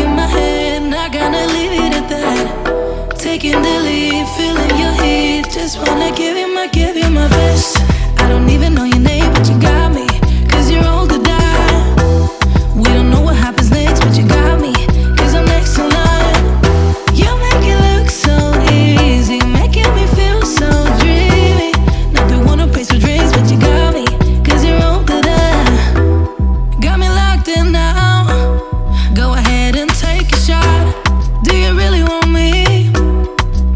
in my head, not gonna leave it at that. Taking the lead, feeling your heat. Just wanna give you my best. I don't even know your name, but you got me. Cause you're old to die. We don't know what happens next, but you got me. Cause I'm next in line. You make it look so easy, making me feel so dreamy. Not the one who pays for drinks, but you got me. Cause you're old to die. Got me locked in now. Go ahead and take a shot. Do you really want me?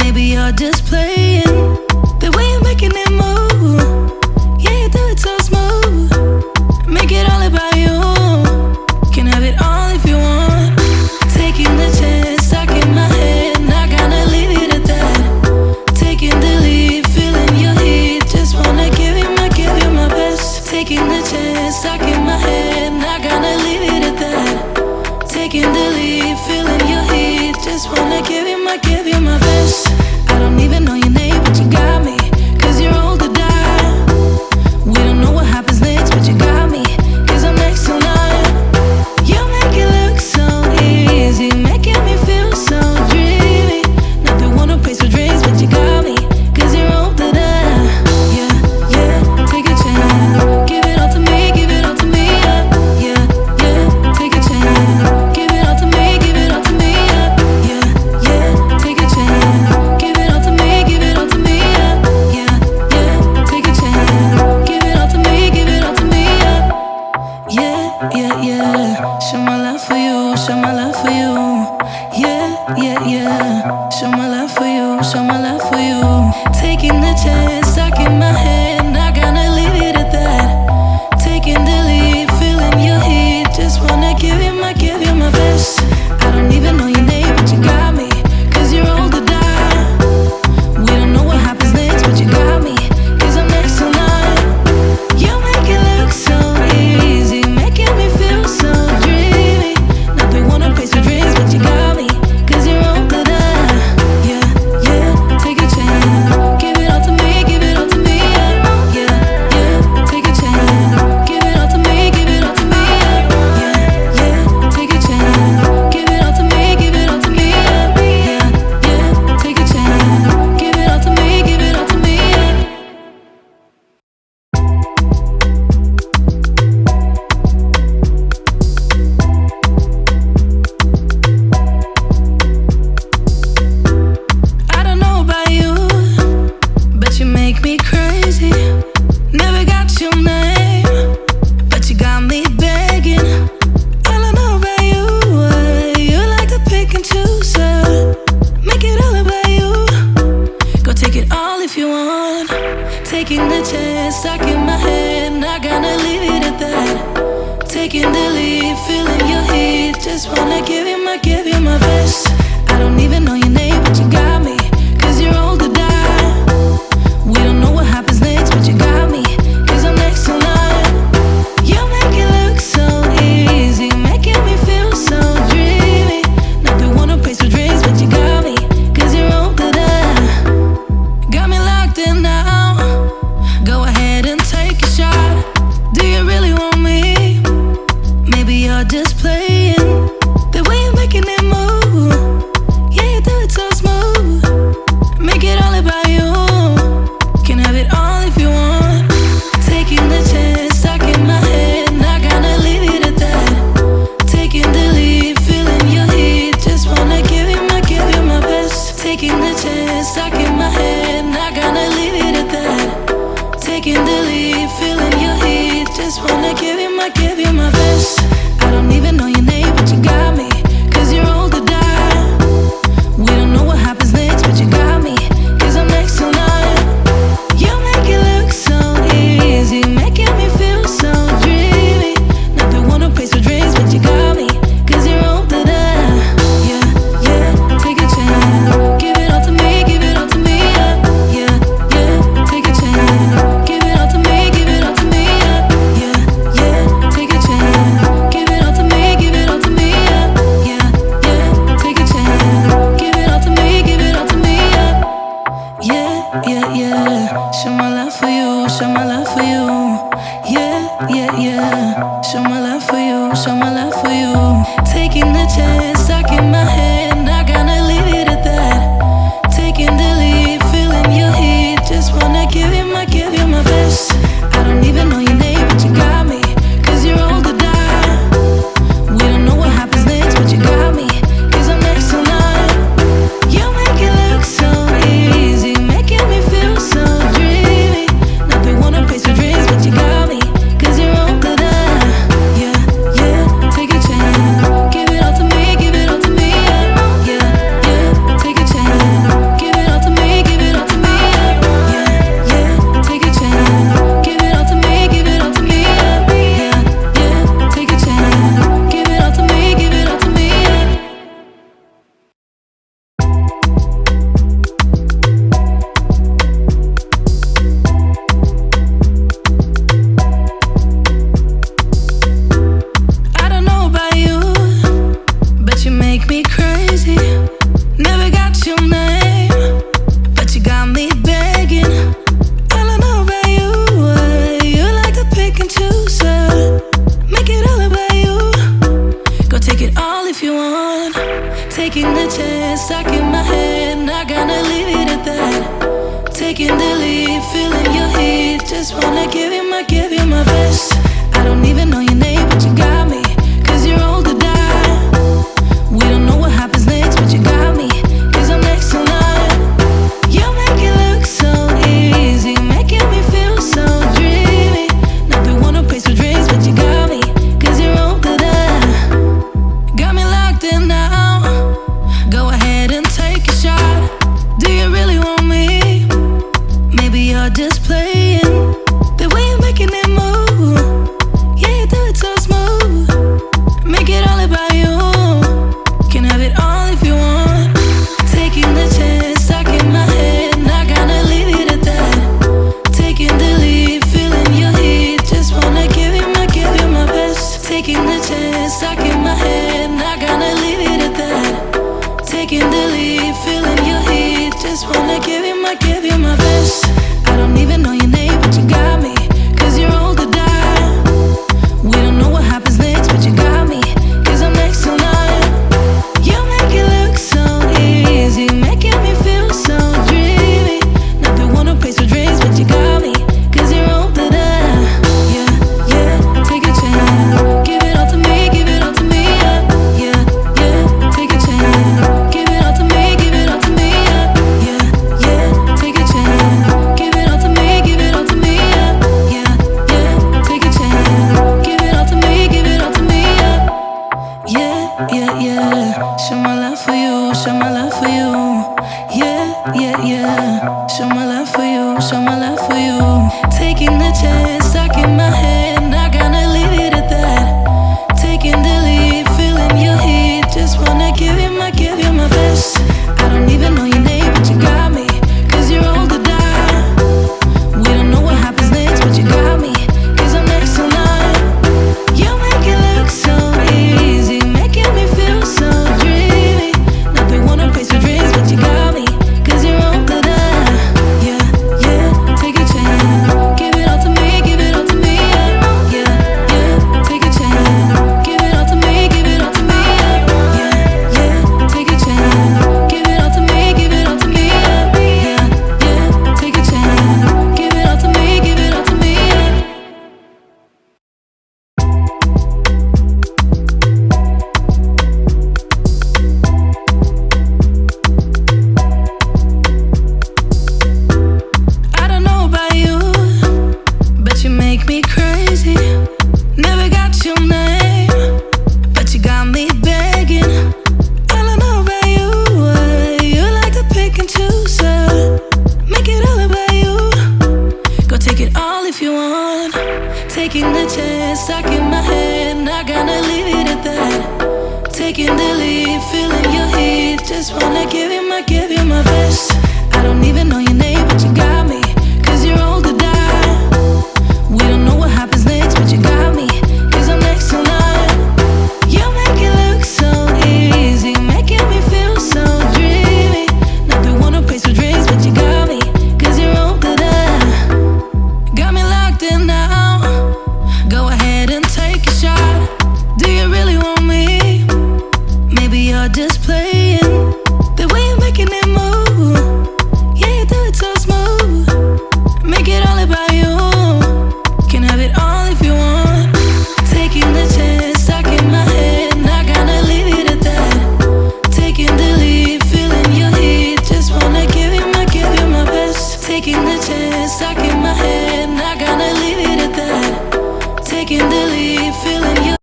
Maybe you're just playing. The way you're making it move, yeah, you do it so smooth. Make it all about you. Can have it all if you want. Taking the chance, stuck in my head, not gonna leave it at that. Taking the lead, feeling your heat. Just wanna give you my best. Taking the chance, stuck in my head, not gonna leave it at that. Taking the lead, feeling your heat. Just wanna give you my best. I don't even know your name, but you got me. Cause you're old to die. We don't know what happens next, but you got me. Cause I'm next in line. You make it look so easy, making me feel so dreamy. Not the one who pays for drinks, but you got me. Cause you're old to die. Yeah, yeah, take a chance. Give it all to me, give it all to me. Yeah, yeah, take a chance. Give it all to me, give it all to me. Yeah, yeah, take a chance. Give it all to me, give it all to me. Yeah, yeah, take a chance. Give it all to me, give it all to me. Yeah, yeah, yeah. Show my love for you, show my love for you. Yeah, yeah, yeah. Show my love for you, show my love for you. Taking the chance, stuck in my head, not gonna leave it at that. Taking the lead, feeling your heat. Just wanna give you my best. I don't even know your name, but you got me. Cause you're old to die. We don't know what happens next, but you got me. Cause I'm next in line. You make it look so easy, making me feel so dreamy. Not the one who pays for drinks, but you got me. Cause you're old to die. Yeah, yeah, take a chance. Give it all to me, give it all to me. Yeah, yeah, take a chance. Give it all to me, give it all to me. Yeah, yeah, take a chance. Give it all to me, give it all to me. Yeah, yeah, take a chance. Give it all to me, give it all to me. I don't know about you, but you make me crazy. Never got your name, but you got me begging. All I know about you, you like to pick and choose. Make it all about you. Go take it all if you want. Taking the chance, stuck in my head, not gonna leave it at that. Taking the lead, feeling your heat. Just wanna give you my best. I don't even know your name, but you got me. Cause you're old to die. We don't know what happens next, but you got me. Cause I'm next in line. You make it look so easy, making me feel so dreamy. Not the one who pays for drinks, but you got me. Cause you're old to die. Got me locked in now. Go ahead and take a shot. Do you really want me? Maybe you're just playing. The way you're making it move, yeah, you do want. Taking the chance, stuck in my head, not gonna leave it at that. Taking the lead, feeling your heat, just wanna give you my best. I don't even know your name, but you got me, 'cause you're old to die. We don't know what happens next, but you got me, 'cause I'm next in line. You make it look so easy, making me feel so dreamy. Never wanna place with dreams, but you got me, 'cause you're old to die. Got me locked in now. Go ahead and take a shot. Do you really want me? Maybe you're just playing. The way you're making it move, yeah, you do it so smooth. Make it all about you. Can have it all if you want. Taking the chance, stuck in my head, not gonna leave it at that. Taking the lead, feeling your heat, just wanna give you my best. Taking the chance, stuck in my head, not gonna leave it at that. Taking the lead, feeling your heat, just wanna give you my best. I don't even know your name, but you got me, 'cause you're old to die. We don't know what happens next, but you got me, 'cause I'm next in line. You make it look so easy, making me feel so dreamy. Never wanna place with dreams, but you got me, 'cause you're old to die. Yeah, yeah, take a chance, give it all to me, give it all to me, yeah, yeah, yeah, take a chance, give it all to me, give it all to me, yeah, yeah, yeah, take a chance, give it all to me, give it all to me, yeah, yeah, yeah, take a chance, give it all to me, give it all to me, yeah, yeah, yeah, yeah. Show my love for you, show my love for you, yeah, yeah, yeah. Show my love for you, show my love for you. Taking the chance, stuck in my head, not gonna leave it at that. Taking the lead, feeling your heat, just wanna give you my best. I don't even know your name, but you got me, 'cause you're old to die. We don't know what happens next, but you got me, 'cause I'm next in line. You make it look so easy, making me feel so dreamy. Never wanna place with dreams, but you got me, 'cause you're old to die. Yeah, yeah, take a chance, give it all to me, give it all to me, yeah, yeah, yeah, take a chance, give it all to me, give it all to me, yeah, yeah, yeah, take a chance, give it all to me, give it all to me, yeah, yeah, yeah, take a chance, give it all to me, give it all to me, yeah. I don't know about you, but you make me crazy. Never got your name, but you got me begging. I don't know about you, you like to pick and choose, make it all about you. Go take it all if you want. Taking the chance, stuck in my head, not gonna leave it at that. Taking the lead, feeling your heat, just wanna give you my best. I don't even know your name, but you got me, 'cause you're old to die. We don't know what happens next, but you got me, 'cause I'm next in line. You make it look so easy, making me feel so dreamy. Never wanna place with dreams, but you got me, 'cause you're old to die. Got me locked in now. Go ahead and take a shot. Do you really want me? Maybe you're just playing. The way you're making it move, yeah, you do it so smooth. Make it all about you. Can have it all if you want. Taking the chance, stuck in my head, not gonna leave it at that. Taking the lead, feeling your heat, just wanna give you my best. Taking the chance, stuck in my head, not gonna leave it at that. Taking the lead, feeling your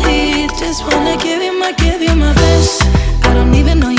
heat, just wanna give you my best. I don't even know